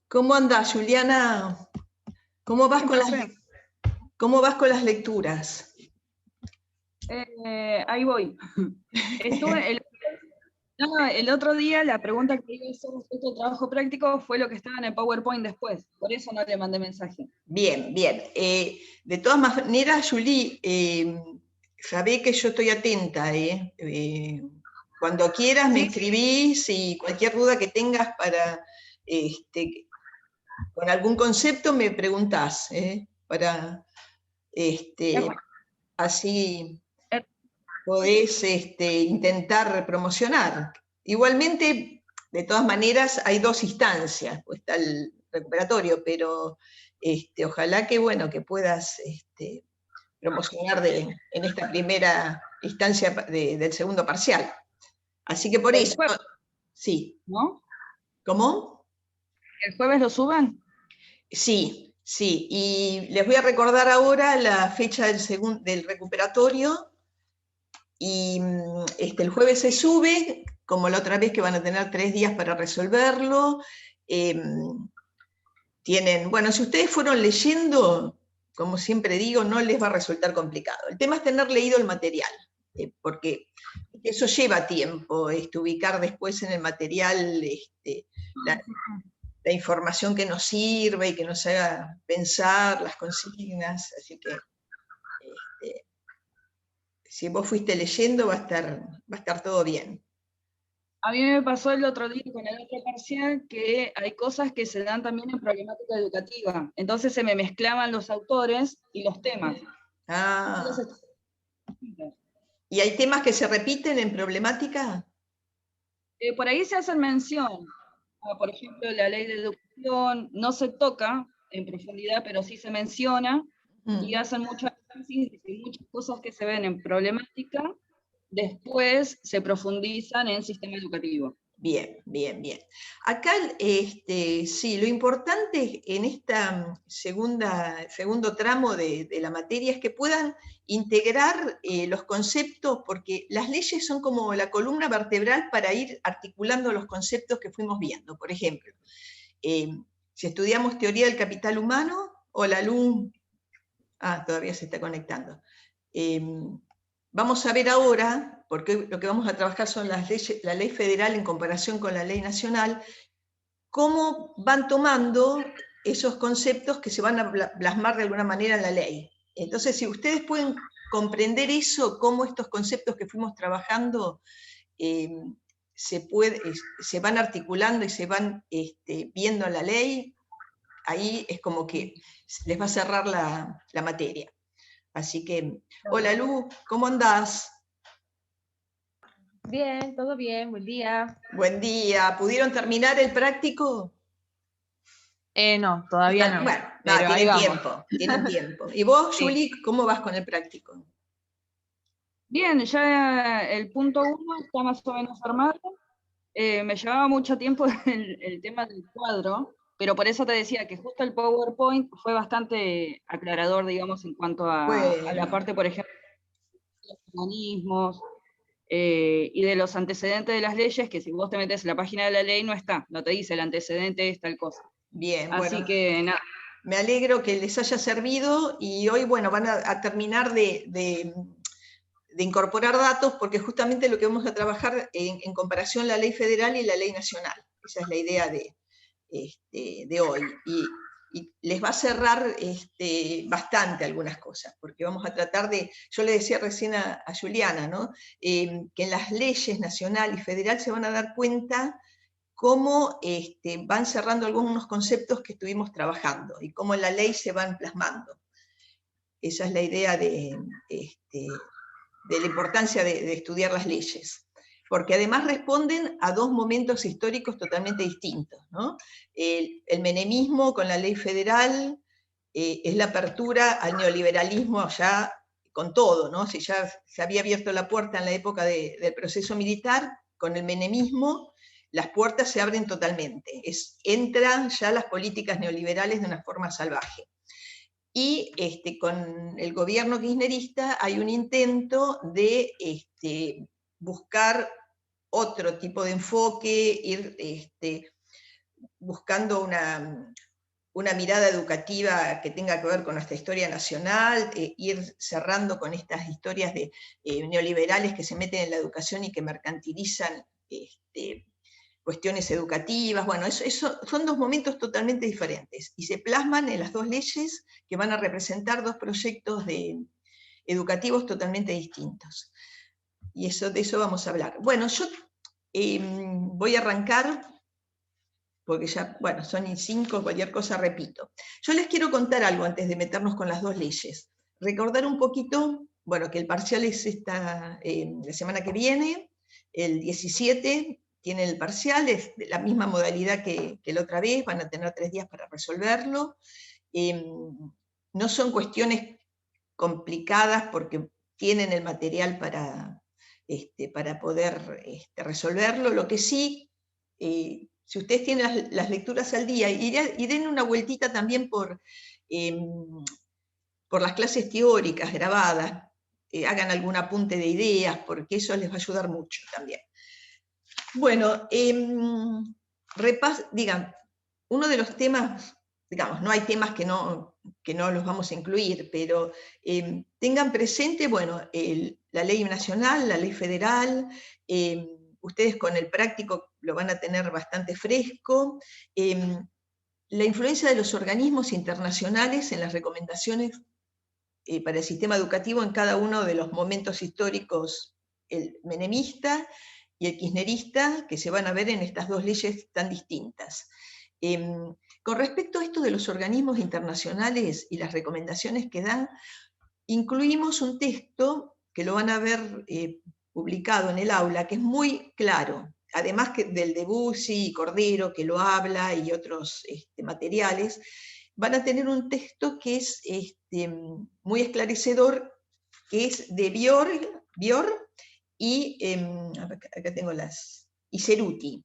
¿Cómo andás, Juliana? ¿Cómo vas, ¿Cómo vas con las lecturas? Ahí voy. El otro día la pregunta que iba a hacer respecto al trabajo práctico fue lo que estaba en el PowerPoint después, por eso no le mandé mensaje. Bien, bien. De todas maneras, Juli, sabé que yo estoy atenta. Cuando quieras me escribís y cualquier duda que tengas con algún concepto me preguntás, para así podés intentar promocionar. Igualmente, de todas maneras, hay dos instancias, pues está el recuperatorio, pero ojalá que, bueno, que puedas promocionar en esta primera instancia del segundo parcial. Así que por eso, jueves, sí. ¿no? ¿Cómo? ¿El jueves lo suben? Sí, sí. Y les voy a recordar ahora la fecha del recuperatorio. Y el jueves se sube, como la otra vez que van a tener 3 días para resolverlo. Bueno, si ustedes fueron leyendo, como siempre digo, no les va a resultar complicado. El tema es tener leído el material, porque eso lleva tiempo, ubicar después en el material la información que nos sirve y que nos haga pensar las consignas, así que si vos fuiste leyendo va a estar todo bien. A mí me pasó el otro día con el otro parcial que hay cosas que se dan también en problemática educativa. Entonces se me mezclaban los autores y los temas. ¿Y hay temas que se repiten en problemática? Por ahí se hacen mención. Por ejemplo, la ley de educación no se toca en profundidad, pero sí se menciona, y hacen mucho énfasis de que muchas cosas que se ven en problemática después se profundizan en sistema educativo. Bien, bien, bien. Acá, sí, lo importante en esta segundo tramo de la materia es que puedan integrar los conceptos, porque las leyes son como la columna vertebral para ir articulando los conceptos que fuimos viendo. Por ejemplo, si estudiamos teoría del capital humano, o la LUM, todavía se está conectando. Vamos a ver ahora, porque lo que vamos a trabajar son las leyes, la ley federal en comparación con la ley nacional, cómo van tomando esos conceptos que se van a plasmar de alguna manera en la ley. Entonces, si ustedes pueden comprender eso, cómo estos conceptos que fuimos trabajando se van articulando y se van viendo en la ley, ahí es como que les va a cerrar la materia. Así que, hola Lu, ¿cómo andás? Bien, todo bien, buen día. Buen día, ¿pudieron terminar el práctico? No, todavía no. Bueno, pero tienen tiempo, tienen tiempo. ¿Y vos, Sí. Juli, cómo vas con el práctico? Bien, ya el punto 1 está más o menos armado. Me llevaba mucho tiempo el tema del cuadro, pero por eso te decía que justo el PowerPoint fue bastante aclarador, digamos, en cuanto a la parte, por ejemplo, de los organismos y de los antecedentes de las leyes, que si vos te metes en la página de la ley no está, no te dice el antecedente es tal cosa. Bien, así bueno, que nada. Me alegro que les haya servido y hoy, bueno, van a terminar de incorporar datos, porque justamente lo que vamos a trabajar en comparación la ley federal y la ley nacional. Esa es la idea de hoy. Y les va a cerrar bastante algunas cosas, porque vamos a tratar yo le decía recién a Juliana, ¿no? Que en las leyes nacional y federal se van a dar cuenta cómo van cerrando algunos conceptos que estuvimos trabajando y cómo en la ley se van plasmando. Esa es la idea de la importancia de estudiar las leyes, porque además responden a dos momentos históricos totalmente distintos, ¿no? El menemismo con la ley federal es la apertura al neoliberalismo ya con todo, ¿no? Si ya se había abierto la puerta en la época del proceso militar, con el menemismo las puertas se abren totalmente, entran ya las políticas neoliberales de una forma salvaje. Y con el gobierno kirchnerista hay un intento de buscar otro tipo de enfoque, ir buscando una mirada educativa que tenga que ver con nuestra historia nacional, ir cerrando con estas historias de neoliberales que se meten en la educación y que mercantilizan cuestiones educativas. Bueno, eso son dos momentos totalmente diferentes, y se plasman en las dos leyes que van a representar dos proyectos educativos totalmente distintos. Y de eso vamos a hablar. Bueno, yo voy a arrancar, porque ya, bueno, son 5, cualquier cosa repito. Yo les quiero contar algo antes de meternos con las dos leyes. Recordar un poquito, bueno, que el parcial es la semana que viene, el 17 tiene el parcial, es de la misma modalidad que la otra vez, van a tener 3 días para resolverlo. No son cuestiones complicadas porque tienen el material para poder resolverlo. Lo que sí, si ustedes tienen las lecturas al día, y den una vueltita también por las clases teóricas grabadas, hagan algún apunte de ideas, porque eso les va a ayudar mucho también. Bueno, digan, uno de los temas, digamos, no hay temas que no los vamos a incluir, pero tengan presente, bueno, la ley nacional, la ley federal, ustedes con el práctico lo van a tener bastante fresco, la influencia de los organismos internacionales en las recomendaciones para el sistema educativo en cada uno de los momentos históricos, el menemista y el kirchnerista, que se van a ver en estas dos leyes tan distintas. Con respecto a esto de los organismos internacionales y las recomendaciones que dan, incluimos un texto que lo van a ver publicado en el aula, que es muy claro, además del de Bussi y Cordero, que lo habla, y otros materiales. Van a tener un texto que es muy esclarecedor, que es de Bior y, acá tengo y Ceruti.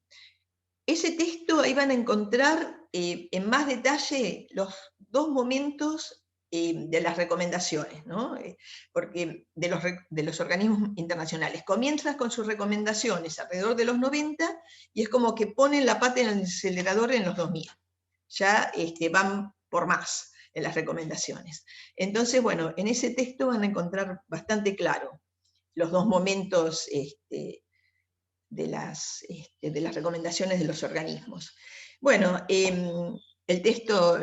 Ese texto ahí van a encontrar en más detalle los dos momentos de las recomendaciones, ¿no? Porque de los organismos internacionales. Comienzas con sus recomendaciones alrededor de los 90 y es como que ponen la pata en el acelerador en los 2000. Ya van por más en las recomendaciones. Entonces, bueno, en ese texto van a encontrar bastante claro los dos momentos de las recomendaciones de los organismos. Bueno,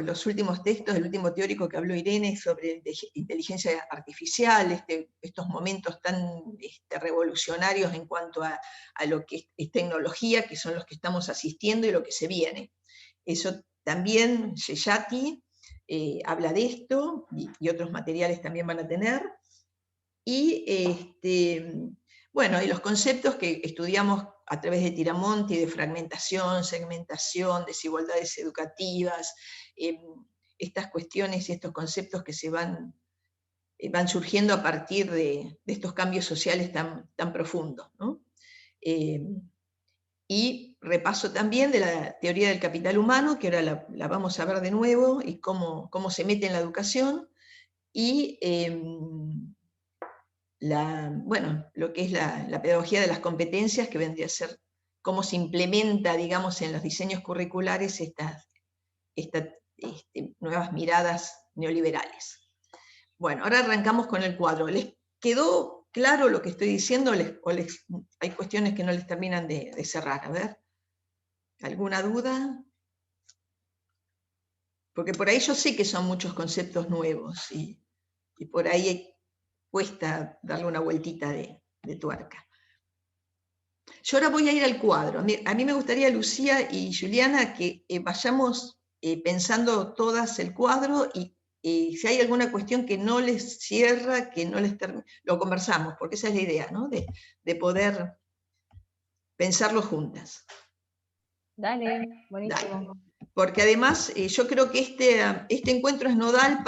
los últimos textos, el último teórico que habló Irene sobre inteligencia artificial, estos momentos tan revolucionarios en cuanto a lo que es tecnología, que son los que estamos asistiendo y lo que se viene. Eso también, Yeyati habla de esto, y otros materiales también van a tener. Y bueno, y los conceptos que estudiamos a través de Tiramonti, de fragmentación, segmentación, desigualdades educativas, estas cuestiones y estos conceptos que se van surgiendo a partir de estos cambios sociales tan profundos, ¿no? Y repaso también de la teoría del capital humano, que ahora la vamos a ver de nuevo, y cómo se mete en la educación, y lo que es la pedagogía de las competencias, que vendría a ser cómo se implementa, digamos, en los diseños curriculares estas nuevas miradas neoliberales. Bueno, ahora arrancamos con el cuadro. ¿Les quedó claro lo que estoy diciendo? ¿O hay cuestiones que no les terminan de cerrar? A ver, ¿alguna duda? Porque por ahí yo sé que son muchos conceptos nuevos, y por ahí cuesta darle una vueltita de tuerca. Yo ahora voy a ir al cuadro. A mí me gustaría, Lucía y Juliana, que vayamos pensando todas el cuadro, y si hay alguna cuestión que no les cierra, que no les lo conversamos, porque esa es la idea, ¿no? De poder pensarlo juntas. Dale, buenísimo. Dale. Porque además yo creo que este encuentro es nodal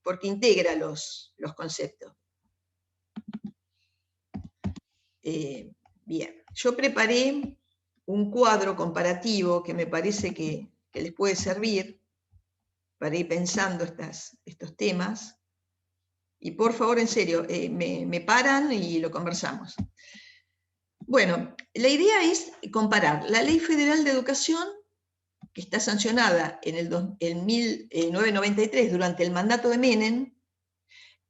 porque integra los conceptos. Bien, yo preparé un cuadro comparativo que me parece que les puede servir para ir pensando estos temas. Y por favor, en serio, me paran y lo conversamos. Bueno, la idea es comparar la Ley Federal de Educación que está sancionada en 1993 durante el mandato de Menem,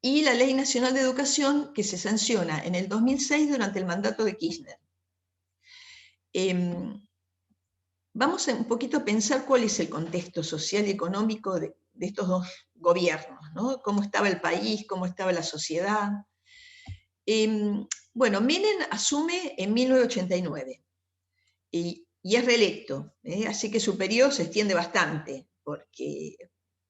y la Ley Nacional de Educación, que se sanciona en el 2006 durante el mandato de Kirchner. Vamos un poquito a pensar cuál es el contexto social y económico de estos dos gobiernos, ¿no? Cómo estaba el país, cómo estaba la sociedad. Bueno, Menem asume en 1989 y es reelecto, así que su periodo se extiende bastante, porque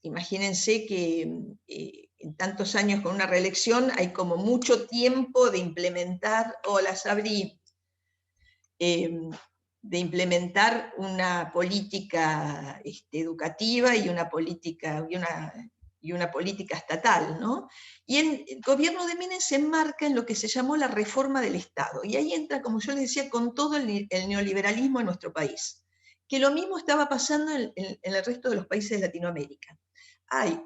imagínense que en tantos años con una reelección hay como mucho tiempo de implementar, hola Sabri, de implementar una política educativa y una política estatal, ¿no? Y el gobierno de Menem se enmarca en lo que se llamó la reforma del Estado, y ahí entra, como yo les decía, con todo el neoliberalismo en nuestro país, que lo mismo estaba pasando en el resto de los países de Latinoamérica. Hay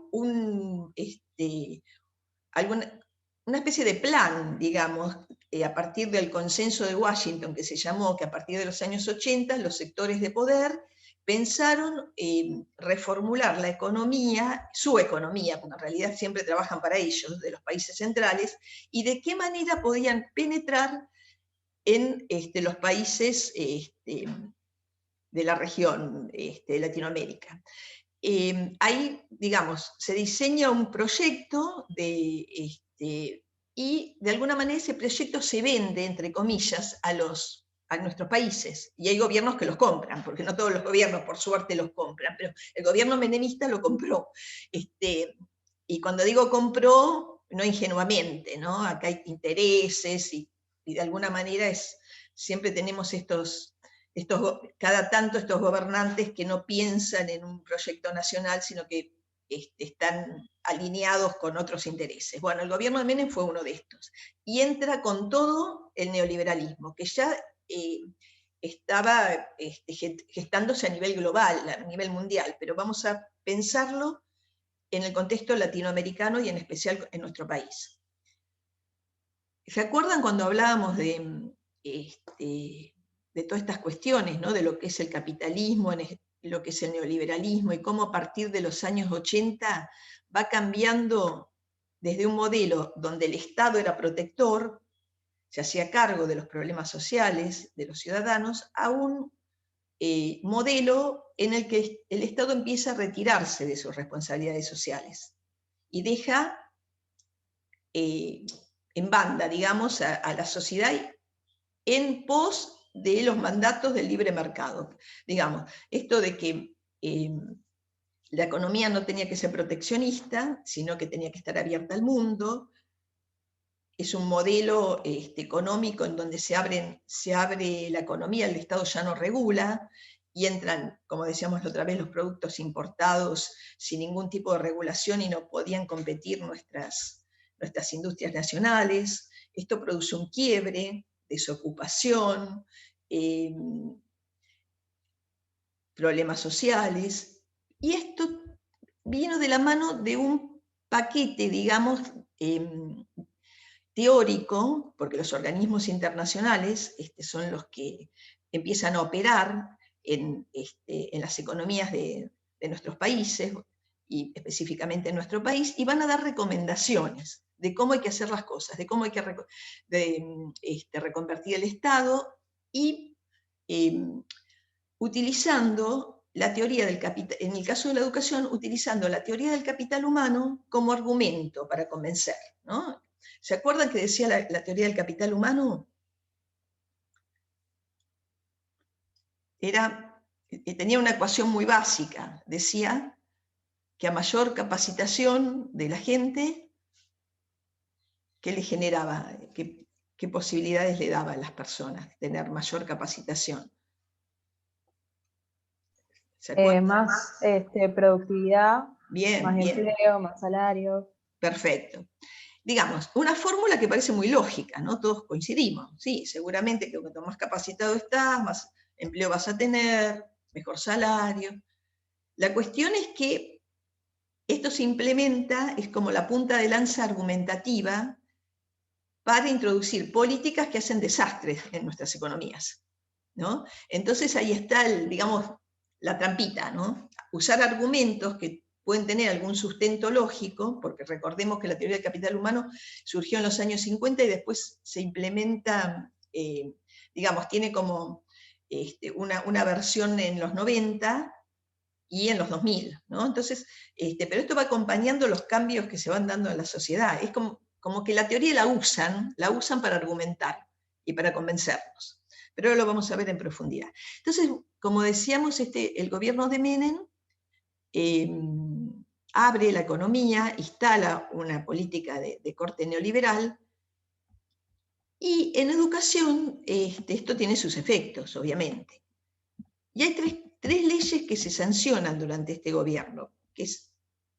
una especie de plan, digamos, a partir del consenso de Washington, que se llamó, que a partir de los años 80 los sectores de poder pensaron reformular la economía, su economía, porque en realidad siempre trabajan para ellos, de los países centrales, y de qué manera podían penetrar en los países de la región de Latinoamérica. Ahí, digamos, se diseña un proyecto y de alguna manera ese proyecto se vende, entre comillas, a nuestros países, y hay gobiernos que los compran, porque no todos los gobiernos, por suerte, los compran, pero el gobierno menemista lo compró. Y cuando digo compró, no ingenuamente, ¿no? Acá hay intereses y de alguna manera siempre tenemos cada tanto estos gobernantes que no piensan en un proyecto nacional, sino que están alineados con otros intereses. Bueno, el gobierno de Menem fue uno de estos, y entra con todo el neoliberalismo, que ya estaba gestándose a nivel global, a nivel mundial, pero vamos a pensarlo en el contexto latinoamericano y en especial en nuestro país. ¿Se acuerdan cuando hablábamos de todas estas cuestiones, ¿no? De lo que es el capitalismo, lo que es el neoliberalismo, y cómo a partir de los años 80 va cambiando desde un modelo donde el Estado era protector, se hacía cargo de los problemas sociales de los ciudadanos, a un modelo en el que el Estado empieza a retirarse de sus responsabilidades sociales y deja en banda, digamos, a la sociedad en pos de los mandatos del libre mercado. Digamos, esto de que la economía no tenía que ser proteccionista, sino que tenía que estar abierta al mundo. Es un modelo económico en donde se abre la economía, el Estado ya no regula, y entran, como decíamos la otra vez, los productos importados sin ningún tipo de regulación y no podían competir nuestras industrias nacionales. Esto produce un quiebre, desocupación, problemas sociales, y esto vino de la mano de un paquete, digamos, teórico, porque los organismos internacionales son los que empiezan a operar en las economías de nuestros países, y específicamente en nuestro país, y van a dar recomendaciones de cómo hay que hacer las cosas, de cómo hay que reconvertir el Estado, y utilizando la teoría del capital, en el caso de la educación, utilizando la teoría del capital humano como argumento para convencer, ¿no? ¿Se acuerdan que decía la teoría del capital humano? Tenía una ecuación muy básica. Decía que a mayor capacitación de la gente, ¿qué le generaba? ¿Qué posibilidades le daba a las personas tener mayor capacitación? Más productividad, Bien, más bien. empleo, más salario. Perfecto. Digamos, una fórmula que parece muy lógica, ¿no? Todos coincidimos. Sí, seguramente que cuanto más capacitado estás, más empleo vas a tener, mejor salario. La cuestión es que esto se implementa, es como la punta de lanza argumentativa para introducir políticas que hacen desastres en nuestras economías, ¿no? Entonces ahí está, digamos, la trampita, ¿no? Usar argumentos que pueden tener algún sustento lógico, porque recordemos que la teoría del capital humano surgió en los años 50 y después se implementa, digamos, tiene como una versión en los 90 y en los 2000, ¿no? Entonces, pero esto va acompañando los cambios que se van dando en la sociedad. Es como que la teoría la usan para argumentar y para convencernos. Pero ahora lo vamos a ver en profundidad. Entonces, como decíamos, el gobierno de Menem abre la economía, instala una política de corte neoliberal, y en educación esto tiene sus efectos, obviamente. Y hay tres leyes que se sancionan durante este gobierno, que es,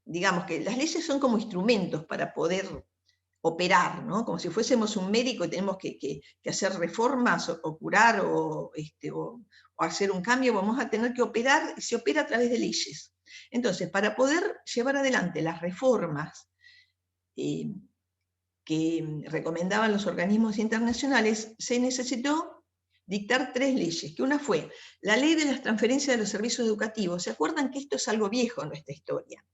digamos que las leyes son como instrumentos para poder operar, ¿no? Como si fuésemos un médico y tenemos que hacer reformas o curar o hacer un cambio, vamos a tener que operar, y se opera a través de leyes. Entonces, para poder llevar adelante las reformas que recomendaban los organismos internacionales, se necesitó dictar tres leyes, que una fue la ley de las transferencias de los servicios educativos. ¿Se acuerdan que esto es algo viejo en nuestra historia?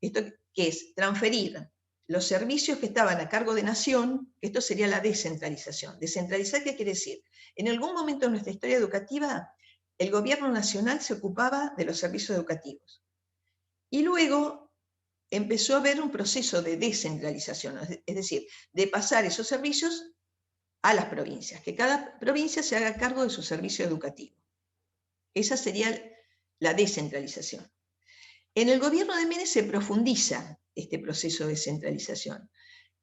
Esto que es transferir los servicios que estaban a cargo de nación, esto sería la descentralización. ¿Descentralizar qué quiere decir? En algún momento de nuestra historia educativa, el gobierno nacional se ocupaba de los servicios educativos. Y luego empezó a haber un proceso de descentralización, es decir, de pasar esos servicios a las provincias, que cada provincia se haga cargo de su servicio educativo. Esa sería la descentralización. En el gobierno de Menem se profundiza este proceso de descentralización,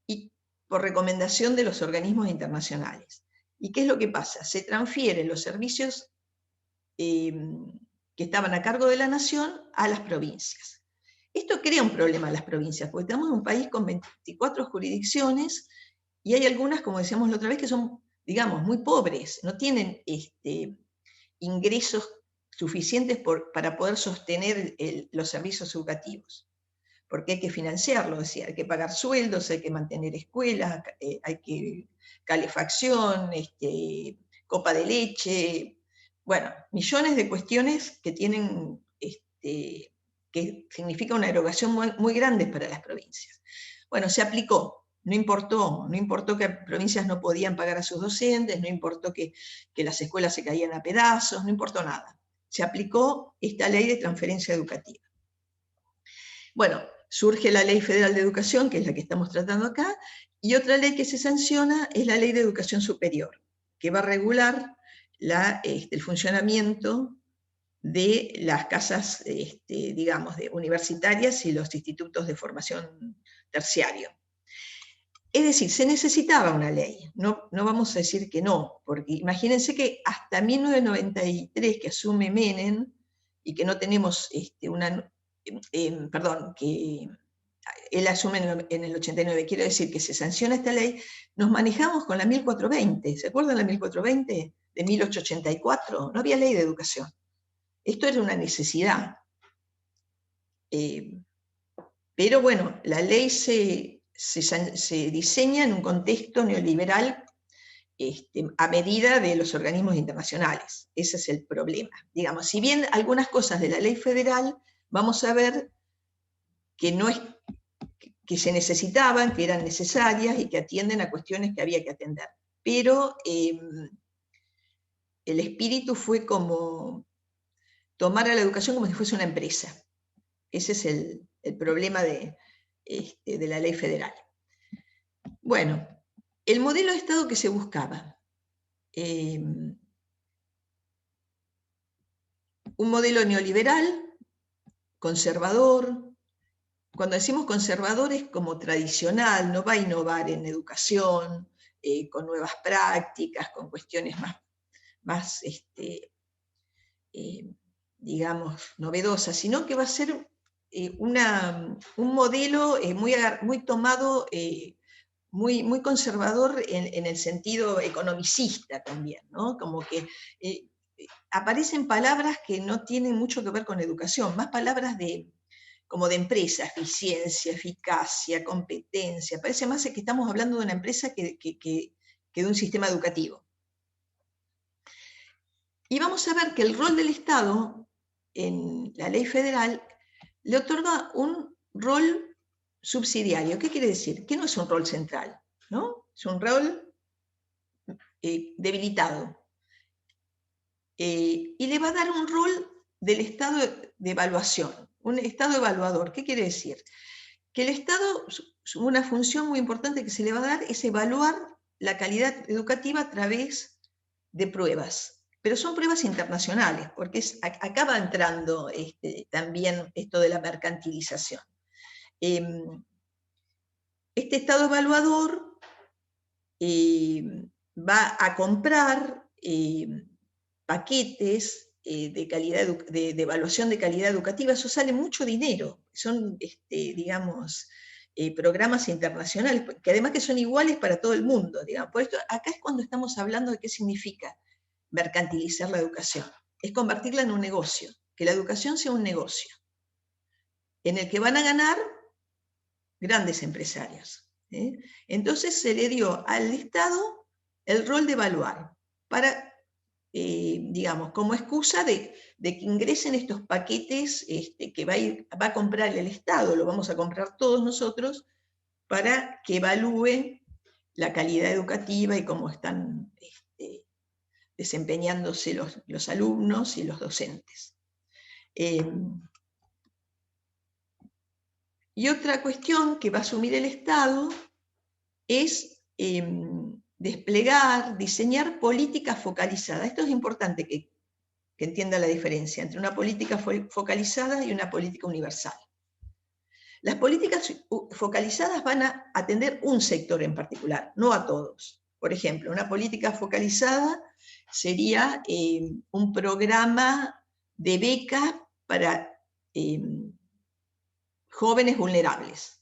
y por recomendación de los organismos internacionales. ¿Y qué es lo que pasa? Se transfieren los servicios que estaban a cargo de la nación a las provincias. Esto crea un problema a las provincias, porque estamos en un país con 24 jurisdicciones, y hay algunas, como decíamos la otra vez, que son, digamos, muy pobres, no tienen ingresos suficientes para poder sostener los servicios educativos, porque hay que financiarlo, es decir, hay que pagar sueldos, hay que mantener escuelas, hay que calefacción, copa de leche, bueno, millones de cuestiones que tienen, que significa una erogación muy grande para las provincias. Bueno, se aplicó. No importó que provincias no podían pagar a sus docentes, no importó que las escuelas se caían a pedazos, no importó nada. Se aplicó esta ley de transferencia educativa. Bueno, surge la Ley Federal de Educación, que es la que estamos tratando acá, y otra ley que se sanciona es la Ley de Educación Superior, que va a regular el funcionamiento de las casas, digamos, universitarias y los institutos de formación terciario. Es decir, se necesitaba una ley, no vamos a decir que no, porque imagínense que hasta 1993, que asume Menem, y que no tenemos que él asume en el 89, quiero decir que se sanciona esta ley, nos manejamos con la 1420, ¿se acuerdan la 1420 de 1884? No había ley de educación. Esto era una necesidad. Pero bueno, la ley se diseña en un contexto neoliberal a medida de los organismos internacionales. Ese es el problema. Digamos, si bien algunas cosas de la ley federal vamos a ver que se necesitaban, que eran necesarias y que atienden a cuestiones que había que atender. Pero el espíritu fue como tomar a la educación como si fuese una empresa. Ese es el problema de la ley federal. Bueno, el modelo de Estado que se buscaba. Un modelo neoliberal, conservador. Cuando decimos conservador es como tradicional, no va a innovar en educación, con nuevas prácticas, con cuestiones más digamos, novedosas, sino que va a ser un modelo muy tomado, muy conservador en el sentido economicista también, ¿no? Como que aparecen palabras que no tienen mucho que ver con educación, más palabras como de empresa, eficiencia, eficacia, competencia. Parece más que estamos hablando de una empresa que de un sistema educativo. Y vamos a ver que el rol del Estado en la ley federal le otorga un rol subsidiario. ¿Qué quiere decir? Que no es un rol central, ¿no? Es un rol debilitado. Y le va a dar un rol del estado de evaluación, un estado evaluador. ¿Qué quiere decir? Que el Estado, una función muy importante que se le va a dar es evaluar la calidad educativa a través de pruebas, pero son pruebas internacionales, porque acaba entrando también esto de la mercantilización. Este Estado evaluador va a comprar paquetes de evaluación de calidad educativa. Eso sale mucho dinero, son, digamos, programas internacionales, que además que son iguales para todo el mundo, digamos. Por esto, acá es cuando estamos hablando de qué significa mercantilizar la educación, es convertirla en un negocio, que la educación sea un negocio, en el que van a ganar grandes empresarios. Entonces se le dio al Estado el rol de evaluar, para, digamos, como excusa de que ingresen estos paquetes que va a comprar el Estado, lo vamos a comprar todos nosotros, para que evalúe la calidad educativa y cómo están desempeñándose los alumnos y los docentes. Y otra cuestión que va a asumir el Estado es desplegar, diseñar políticas focalizadas. Esto es importante que entienda la diferencia entre una política focalizada y una política universal. Las políticas focalizadas van a atender un sector en particular, no a todos. Por ejemplo, una política focalizada sería un programa de becas para jóvenes vulnerables.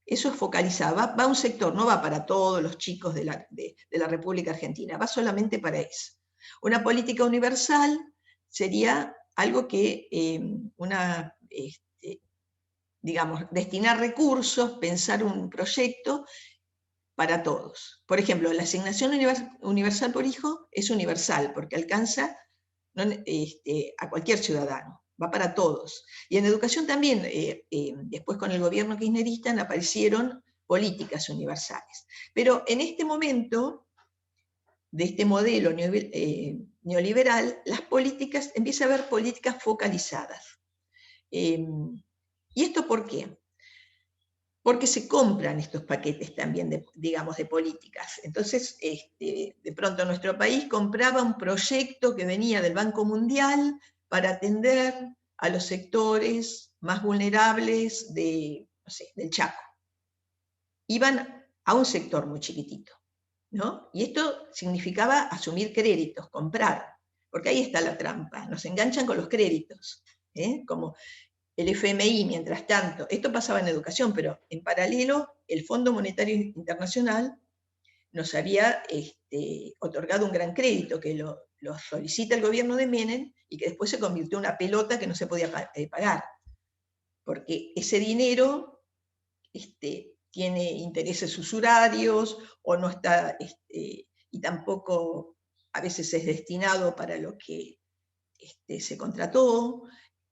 Eso es focalizado, va a un sector, no va para todos los chicos de la República Argentina, va solamente para eso. Una política universal sería algo que digamos, destinar recursos, pensar un proyecto para todos. Por ejemplo, la asignación universal por hijo es universal, porque alcanza a cualquier ciudadano, va para todos. Y en educación también, después con el gobierno kirchnerista aparecieron políticas universales. Pero en este momento, de este modelo neoliberal, las políticas, empieza a haber políticas focalizadas. ¿Y esto por qué? Porque se compran estos paquetes también, digamos, de políticas. Entonces, de pronto nuestro país compraba un proyecto que venía del Banco Mundial para atender a los sectores más vulnerables del Chaco. Iban a un sector muy chiquitito, ¿no? Y esto significaba asumir créditos, comprar, porque ahí está la trampa, nos enganchan con los créditos, como el FMI, mientras tanto, esto pasaba en educación, pero en paralelo, el Fondo Monetario Internacional nos había otorgado un gran crédito, que lo solicita el gobierno de Menem, y que después se convirtió en una pelota que no se podía pagar, porque ese dinero tiene intereses usurarios, o no está, y tampoco a veces es destinado para lo que se contrató.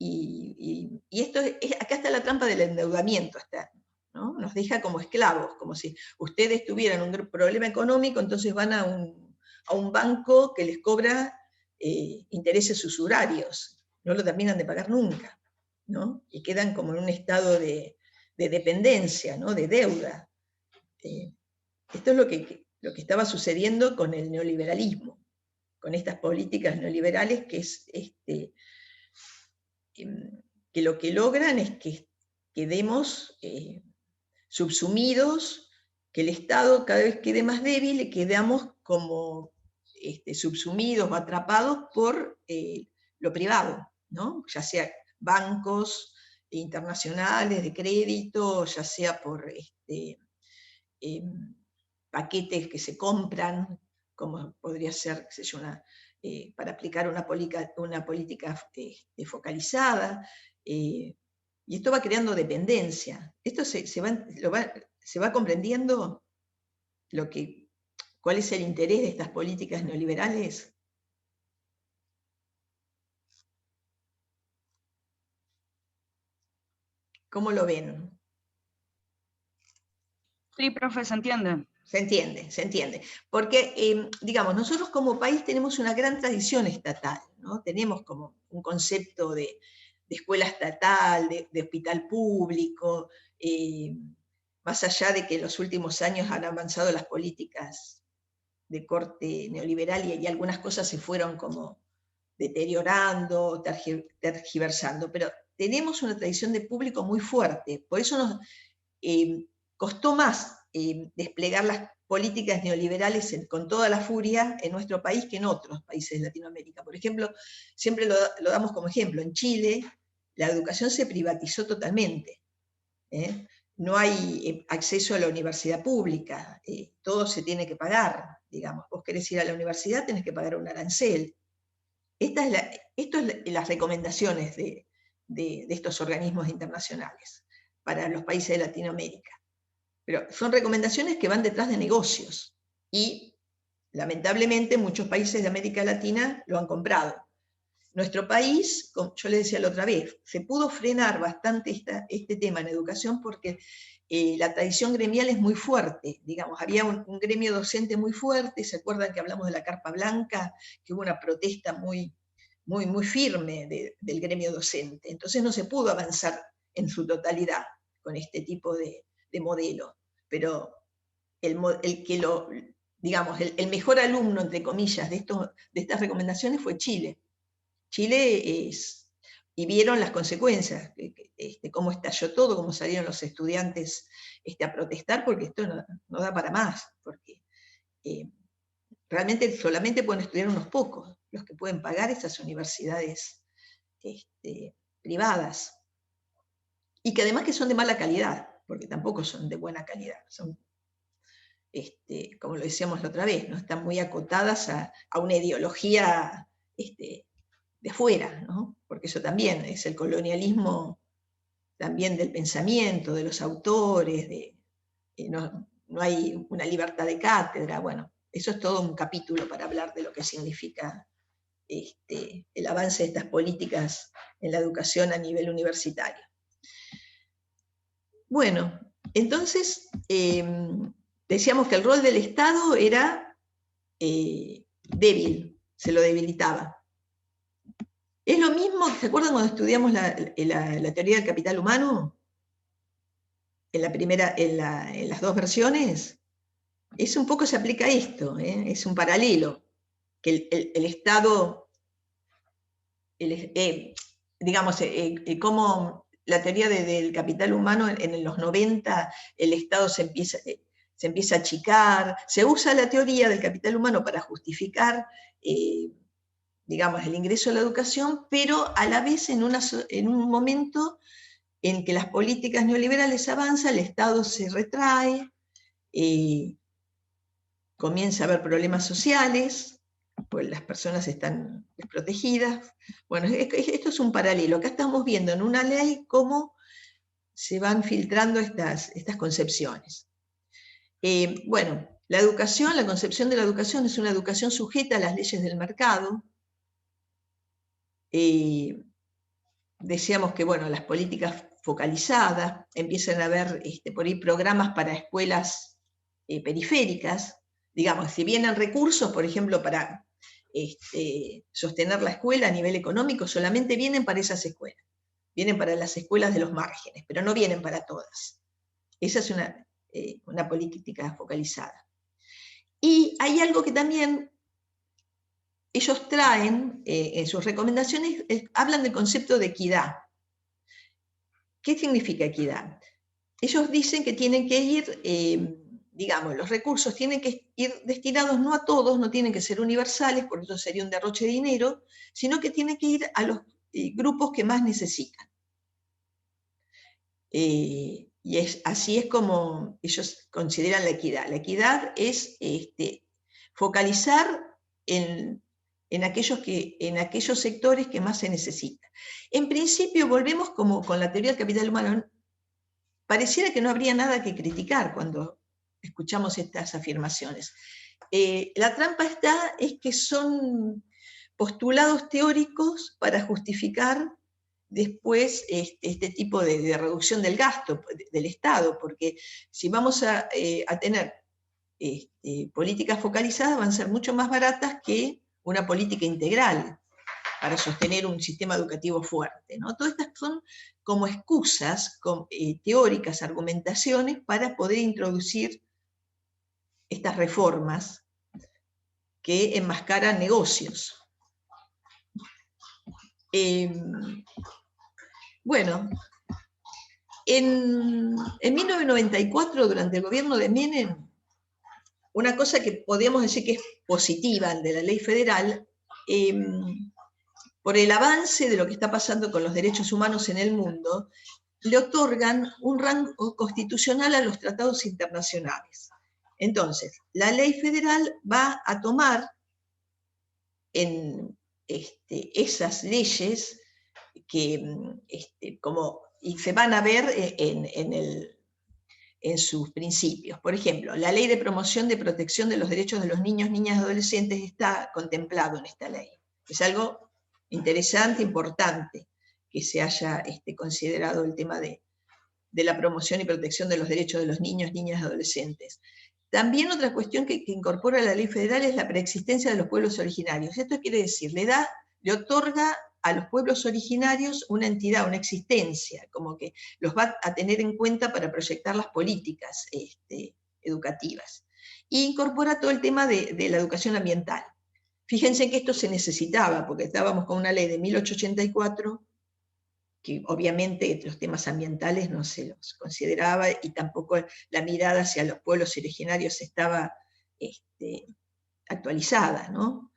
Y esto acá está la trampa del endeudamiento externo, ¿no? Nos deja como esclavos, como si ustedes tuvieran un problema económico, entonces van a un banco que les cobra intereses usurarios, no lo terminan de pagar nunca, ¿no? Y quedan como en un estado de dependencia, ¿no? De deuda. Esto es lo que estaba sucediendo con el neoliberalismo, con estas políticas neoliberales que lo que logran es que quedemos subsumidos, que el Estado cada vez quede más débil y quedamos como subsumidos o atrapados por lo privado, ¿no? Ya sea bancos internacionales de crédito, ya sea por paquetes que se compran, como podría ser, qué sé yo, para aplicar una política focalizada, y esto va creando dependencia. Esto se va comprendiendo cuál es el interés de estas políticas neoliberales. ¿Cómo lo ven? Sí, profe, se entiende. Se entiende, se entiende. Porque, digamos, nosotros como país tenemos una gran tradición estatal, ¿no? Tenemos como un concepto de escuela estatal, de hospital público, más allá de que en los últimos años han avanzado las políticas de corte neoliberal y algunas cosas se fueron como deteriorando, tergiversando, pero tenemos una tradición de público muy fuerte, por eso nos costó más desplegar las políticas neoliberales con toda la furia en nuestro país que en otros países de Latinoamérica. Por ejemplo, siempre lo damos como ejemplo, en Chile la educación se privatizó totalmente, no hay acceso a la universidad pública, todo se tiene que pagar, digamos, vos querés ir a la universidad, tenés que pagar un arancel. Esto es las recomendaciones de estos organismos internacionales para los países de Latinoamérica. Pero son recomendaciones que van detrás de negocios y lamentablemente muchos países de América Latina lo han comprado. Nuestro país, yo le decía la otra vez, se pudo frenar bastante este tema en educación porque la tradición gremial es muy fuerte, digamos, había un gremio docente muy fuerte, ¿se acuerdan que hablamos de la Carpa Blanca? Que hubo una protesta muy firme del gremio docente, entonces no se pudo avanzar en su totalidad con este tipo de modelo, pero digamos, el mejor alumno, entre comillas, de estas recomendaciones fue Chile. Chile y vieron las consecuencias, cómo estalló todo, cómo salieron los estudiantes a protestar, porque esto no da para más, porque realmente solamente pueden estudiar unos pocos, los que pueden pagar esas universidades privadas, y que además que son de mala calidad, porque tampoco son de buena calidad, son, como lo decíamos la otra vez, ¿no? Están muy acotadas a una ideología de fuera, ¿no? Porque eso también es el colonialismo también del pensamiento, de los autores, no hay una libertad de cátedra, bueno, eso es todo un capítulo para hablar de lo que significa el avance de estas políticas en la educación a nivel universitario. Bueno, entonces decíamos que el rol del Estado era débil, se lo debilitaba. Es lo mismo, ¿se acuerdan cuando estudiamos la teoría del capital humano? En las dos versiones, un poco se aplica a esto, es un paralelo, que el Estado, digamos, como la teoría del capital humano en los 90, el Estado se empieza a achicar, se usa la teoría del capital humano para justificar digamos, el ingreso a la educación, pero a la vez en un momento en que las políticas neoliberales avanzan, el Estado se retrae, comienza a haber problemas sociales, pues las personas están desprotegidas. Bueno, esto es un paralelo. Acá estamos viendo en una ley cómo se van filtrando estas concepciones. Bueno, la educación, la concepción de la educación es una educación sujeta a las leyes del mercado. Decíamos que, bueno, las políticas focalizadas, empiezan a haber por ahí programas para escuelas periféricas, digamos, si vienen recursos, por ejemplo, para sostener la escuela a nivel económico, solamente vienen para esas escuelas, vienen para las escuelas de los márgenes, pero no vienen para todas. Esa es una política focalizada. Y hay algo que también ellos traen en sus recomendaciones, hablan del concepto de equidad. ¿Qué significa equidad? Ellos dicen que tienen que ir, digamos, los recursos tienen que ir destinados no a todos, no tienen que ser universales, por eso sería un derroche de dinero, sino que tienen que ir a los grupos que más necesitan. Y así es como ellos consideran la equidad. La equidad es focalizar en aquellos sectores que más se necesitan. En principio, volvemos como con la teoría del capital humano, pareciera que no habría nada que criticar cuando escuchamos estas afirmaciones. La trampa es que son postulados teóricos para justificar después este tipo de reducción del gasto del Estado, porque si vamos a tener políticas focalizadas, van a ser mucho más baratas que una política integral para sostener un sistema educativo fuerte, ¿no? Todas estas son como excusas teóricas, argumentaciones para poder introducir estas reformas que enmascaran negocios. Bueno, en 1994, durante el gobierno de Menem, una cosa que podríamos decir que es positiva de la ley federal, por el avance de lo que está pasando con los derechos humanos en el mundo, le otorgan un rango constitucional a los tratados internacionales. Entonces, la ley federal va a tomar en esas leyes que y se van a ver en sus principios. Por ejemplo, la Ley de Promoción de Protección de los Derechos de los Niños, Niñas y Adolescentes está contemplado en esta ley. Es algo interesante, importante, que se haya considerado el tema de la promoción y protección de los derechos de los niños, niñas y adolescentes. También otra cuestión que incorpora la ley federal es la preexistencia de los pueblos originarios. Esto quiere decir, le otorga a los pueblos originarios una entidad, una existencia, como que los va a tener en cuenta para proyectar las políticas educativas. E incorpora todo el tema de la educación ambiental. Fíjense que esto se necesitaba, porque estábamos con una ley de 1884, que obviamente los temas ambientales no se los consideraba, y tampoco la mirada hacia los pueblos originarios estaba actualizada, ¿no?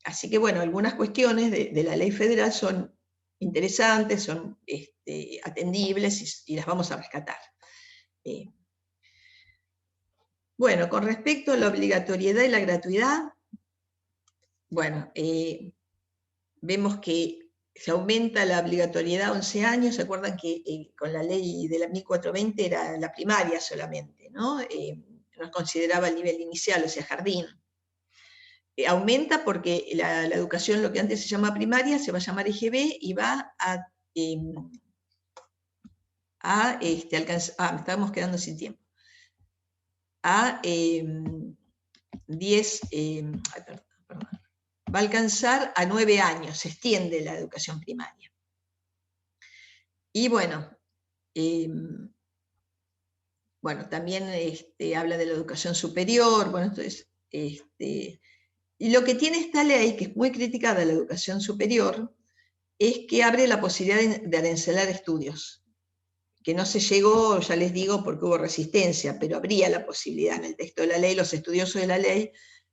Así que bueno, algunas cuestiones de la ley federal son interesantes, son atendibles y las vamos a rescatar. Bueno, con respecto a la obligatoriedad y la gratuidad, bueno, vemos que se aumenta la obligatoriedad a 11 años, ¿se acuerdan que con la ley de la 1420 era la primaria solamente, ¿no? No consideraba el nivel inicial, o sea, jardín. Aumenta porque la educación, lo que antes se llama primaria, se va a llamar EGB y va a alcanzar, me estábamos quedando sin tiempo, a 10, perdón, va a alcanzar a 9 años, se extiende la educación primaria. Y bueno, también habla de la educación superior, bueno, entonces, y lo que tiene esta ley, que es muy criticada la educación superior, es que abre la posibilidad de arancelar estudios, que no se llegó, ya les digo, porque hubo resistencia, pero habría la posibilidad en el texto de la ley. Los estudiosos de la ley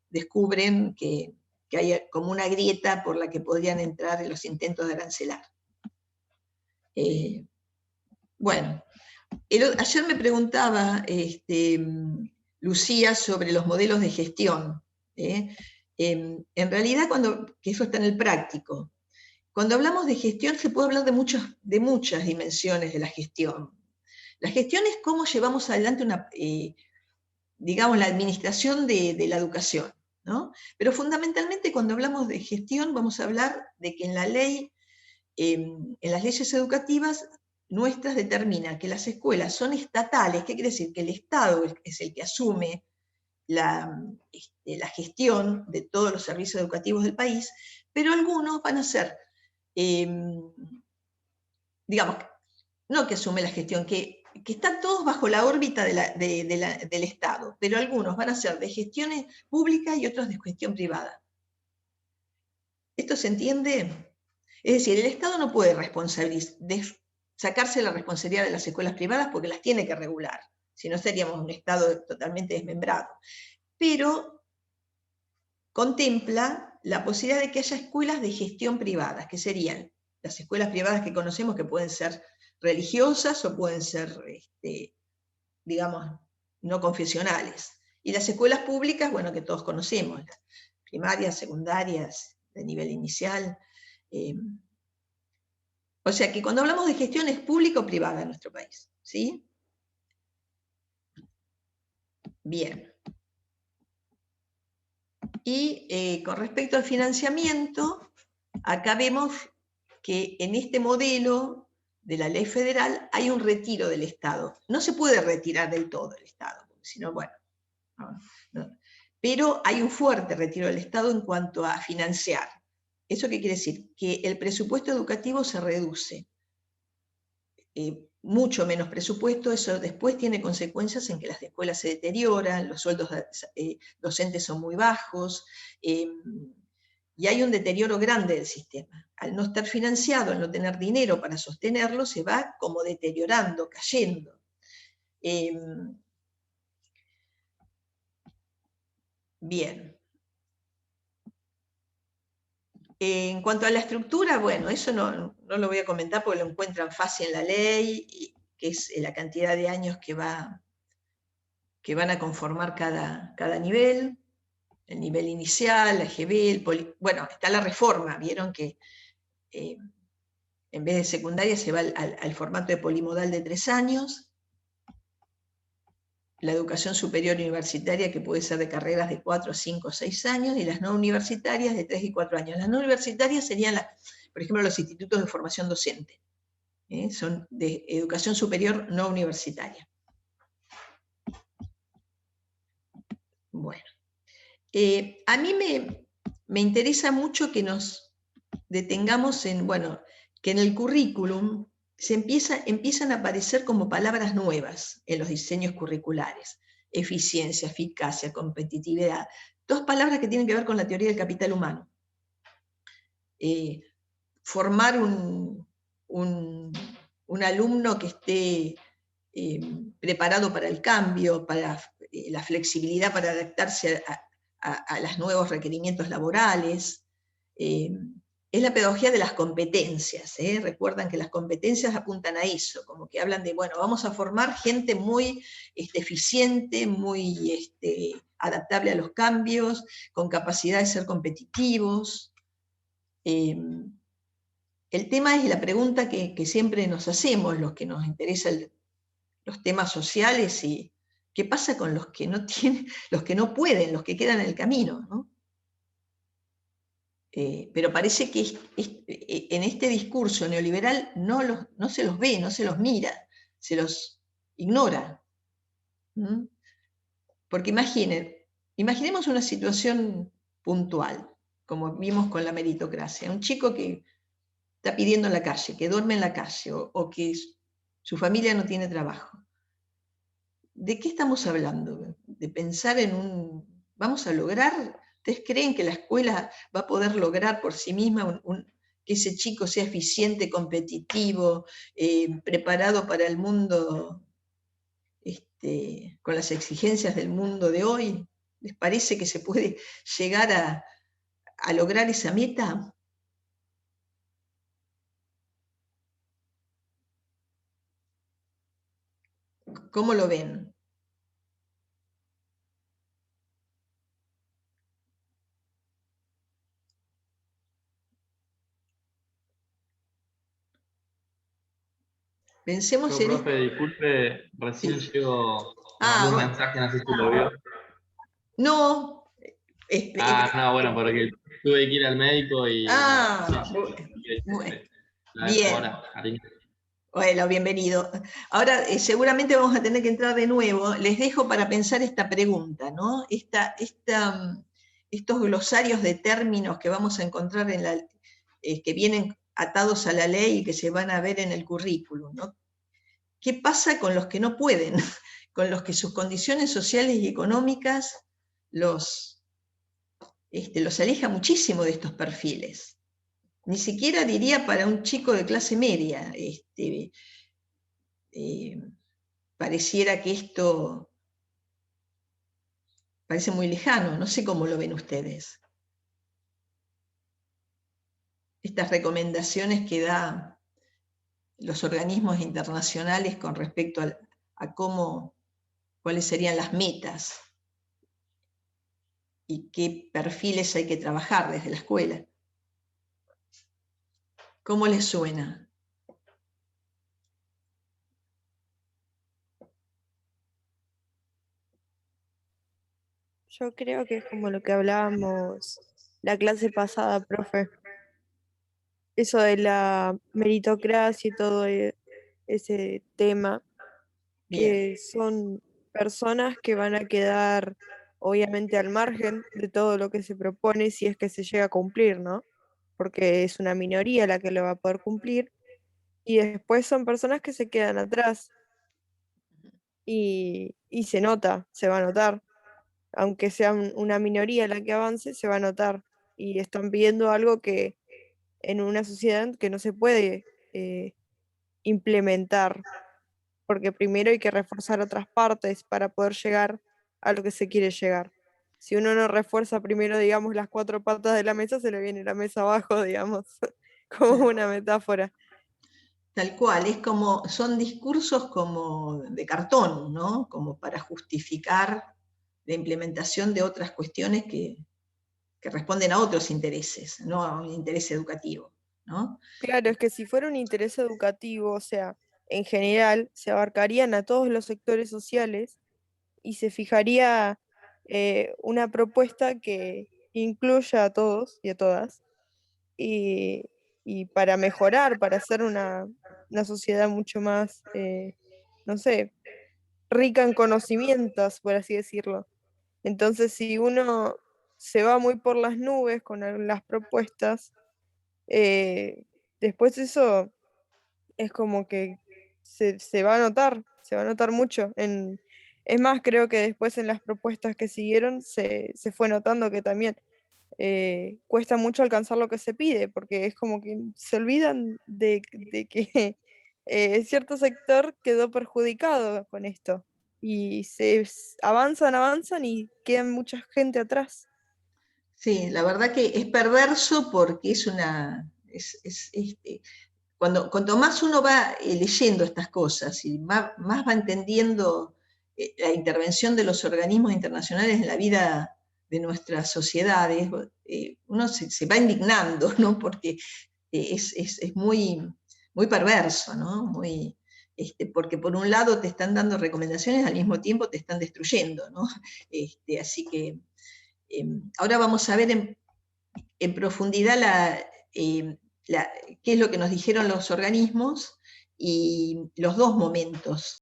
descubren que hay como una grieta por la que podrían entrar en los intentos de arancelar. Bueno, ayer me preguntaba Lucía sobre los modelos de gestión. En realidad, que eso está en el práctico, cuando hablamos de gestión se puede hablar de muchas dimensiones de la gestión. La gestión es cómo llevamos adelante digamos, la administración de la educación, ¿no? Pero fundamentalmente cuando hablamos de gestión vamos a hablar de que en la ley, en las leyes educativas nuestras determinan que las escuelas son estatales. ¿Qué quiere decir? Que el Estado es el que asume la gestión de todos los servicios educativos del país, pero algunos van a ser, digamos, no que asume la gestión, que están todos bajo la órbita del Estado, pero algunos van a ser de gestión pública y otros de gestión privada. ¿Esto se entiende? Es decir, el Estado no puede sacarse la responsabilidad de las escuelas privadas porque las tiene que regular, si no seríamos un Estado totalmente desmembrado. Pero contempla la posibilidad de que haya escuelas de gestión privadas, que serían las escuelas privadas que conocemos, que pueden ser religiosas o pueden ser, digamos, no confesionales. Y las escuelas públicas, bueno, que todos conocemos, las primarias, secundarias, de nivel inicial. O sea que cuando hablamos de gestión es pública o privada en nuestro país, ¿sí? Bien. Y con respecto al financiamiento, acá vemos que en este modelo de la ley federal hay un retiro del Estado. No se puede retirar del todo el Estado, porque si no, bueno, no. Pero hay un fuerte retiro del Estado en cuanto a financiar. ¿Eso qué quiere decir? Que el presupuesto educativo se reduce. Mucho menos presupuesto, eso después tiene consecuencias en que las escuelas se deterioran, los sueldos docentes son muy bajos, y hay un deterioro grande del sistema. Al no estar financiado, al no tener dinero para sostenerlo, se va como deteriorando, cayendo. Bien. En cuanto a la estructura, bueno, eso no lo voy a comentar porque lo encuentran fácil en la ley, que es la cantidad de años que van a conformar cada nivel, el nivel inicial, la GB, bueno, está la reforma, vieron que en vez de secundaria se va al formato de polimodal de 3 años, la educación superior universitaria que puede ser de carreras de 4, 5, 6 años, y las no universitarias de 3 y 4 años. Las no universitarias serían, por ejemplo, los institutos de formación docente, son de educación superior no universitaria. Bueno, a mí me interesa mucho que nos detengamos en, bueno, que en el currículum empiezan a aparecer como palabras nuevas en los diseños curriculares. Eficiencia, eficacia, competitividad. 2 palabras que tienen que ver con la teoría del capital humano. Formar un alumno que esté preparado para el cambio, para la flexibilidad para adaptarse a los nuevos requerimientos laborales. Es la pedagogía de las competencias. Recuerdan que las competencias apuntan a eso, como que hablan de, bueno, vamos a formar gente muy eficiente, muy adaptable a los cambios, con capacidad de ser competitivos. El tema es la pregunta que siempre nos hacemos, los que nos interesan los temas sociales, y qué pasa con los que no tienen, los que no pueden, los que quedan en el camino, ¿no? Pero parece que en este discurso neoliberal no se los ve, no se los mira, se los ignora. Porque imaginemos una situación puntual, como vimos con la meritocracia. Un chico que está pidiendo en la calle, que duerme en la calle, o que su familia no tiene trabajo. ¿De qué estamos hablando? De pensar en ¿vamos a lograr? ¿Ustedes creen que la escuela va a poder lograr por sí misma que ese chico sea eficiente, competitivo, preparado para el mundo, con las exigencias del mundo de hoy? ¿Les parece que se puede llegar a lograr esa meta? ¿Cómo lo ven? Pensemos en profe, disculpe, recién sí. llego, mandó un Bueno. mensaje, no sé si lo vio. No. No, bueno, porque tuve que ir al médico y la dejo bien. ahora, cariño. Bueno, bienvenido. Ahora seguramente vamos a tener que entrar de nuevo. Les dejo para pensar esta pregunta, ¿no? Estos glosarios de términos que vamos a encontrar que vienen atados a la ley y que se van a ver en el currículum, ¿no? ¿Qué pasa con los que no pueden? Con los que sus condiciones sociales y económicas los aleja muchísimo de estos perfiles. Ni siquiera diría para un chico de clase media. Pareciera que esto parece muy lejano, no sé cómo lo ven ustedes. Estas recomendaciones que dan los organismos internacionales con respecto a cuáles serían las metas y qué perfiles hay que trabajar desde la escuela. ¿Cómo les suena? Yo creo que es como lo que hablábamos la clase pasada, profe. eso de la meritocracia y todo ese tema, Bien, que son personas que van a quedar obviamente al margen de todo lo que se propone si es que se llega a cumplir, ¿no? Porque es una minoría la que lo va a poder cumplir, y después son personas que se quedan atrás y se nota, se va a notar, aunque sea una minoría la que avance, se va a notar, y están pidiendo algo que en una sociedad que no se puede implementar, porque primero hay que reforzar otras partes para poder llegar a lo que se quiere llegar. Si uno no refuerza primero, digamos, las cuatro patas de la mesa, se le viene la mesa abajo, digamos, como claro. una metáfora. Tal cual, es como, son discursos como de cartón, ¿no? Como para justificar la implementación de otras cuestiones que responden a otros intereses, no a un interés educativo, ¿no? Claro, es que si fuera un interés educativo, o sea, en general, se abarcarían a todos los sectores sociales y se fijaría una propuesta que incluya a todos y a todas, y, y para mejorar, para hacer una sociedad mucho más, no sé, rica en conocimientos, por así decirlo. Entonces, si uno se va muy por las nubes con las propuestas, eh, después eso es como que se va a notar, se va a notar mucho. Es más, creo que después en las propuestas que siguieron se fue notando que también cuesta mucho alcanzar lo que se pide, porque es como que se olvidan de que cierto sector quedó perjudicado con esto. Y avanzan, avanzan y quedan mucha gente atrás. Sí, la verdad que es perverso porque es una... cuanto más uno va leyendo estas cosas y más va entendiendo la intervención de los organismos internacionales en la vida de nuestras sociedades, uno se va indignando, ¿no? Porque es muy, muy perverso, ¿no? Porque por un lado te están dando recomendaciones, al mismo tiempo te están destruyendo, ¿no? Así que ahora vamos a ver en profundidad qué es lo que nos dijeron los organismos y los dos momentos